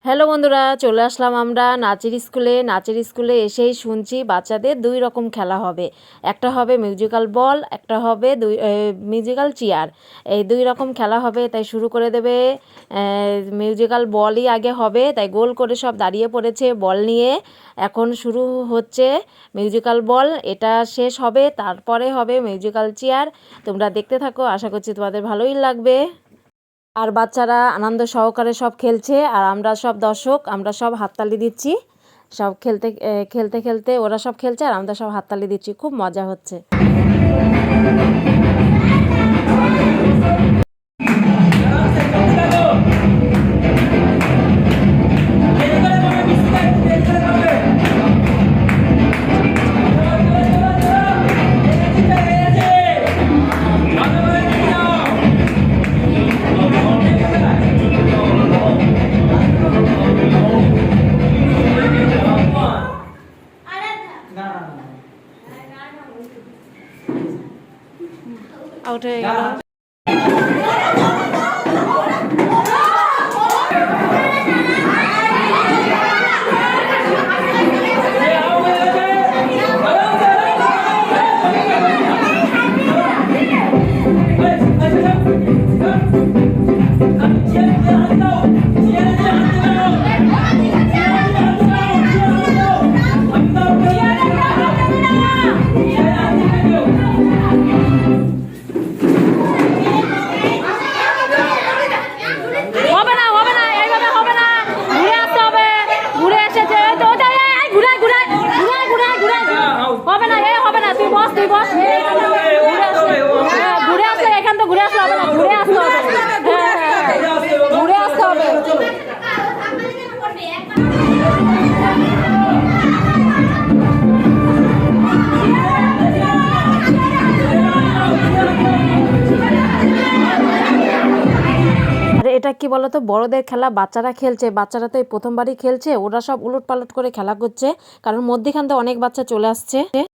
Hello বন্ধুরা, চলে আসলাম আমরা নাচের স্কুলে এসেই শুনছি বাচ্চাদের দুই রকম খেলা হবে। একটা হবে মিউজিক্যাল বল, একটা হবে মিউজিক্যাল চেয়ার। এই দুই রকম খেলা হবে, তাই শুরু করে দেবে। মিউজিক্যাল বলই আগে হবে, তাই গোল করে সব দাঁড়িয়ে পড়েছে বল নিয়ে। এখন শুরু হচ্ছে মিউজিক্যাল বল, এটা শেষ হবে, তারপরে হবে মিউজিক্যাল চেয়ার। তোমরা দেখতে থাকো, আশা করছি তোমাদের ভালোই লাগবে। আর বাচ্চারা আনন্দ সহকারে সব খেলছে, আর আমরা সব দর্শক, আমরা সব হাততালি দিচ্ছি। সব খেলতে খেলতে খেলতে ওরা সব খেলছে আর আমরা সব হাততালি দিচ্ছি, খুব মজা হচ্ছে। আউট হয়ে গেল। ঘুরে আসলে এখান তো ঘুরে আসলে হবে না, ঘুরে আসতে হবে। ঘুরে আসতে হবে। এটা কি বলতো, বড়দের খেলা বাচ্চারা খেলছে, বাচ্চারা তো এই প্রথমবারই খেলছে, ওরা সব উলট পালট করে খেলা করছে, কারণ মধ্যেখান থেকে অনেক বাচ্চা চলে আসছে।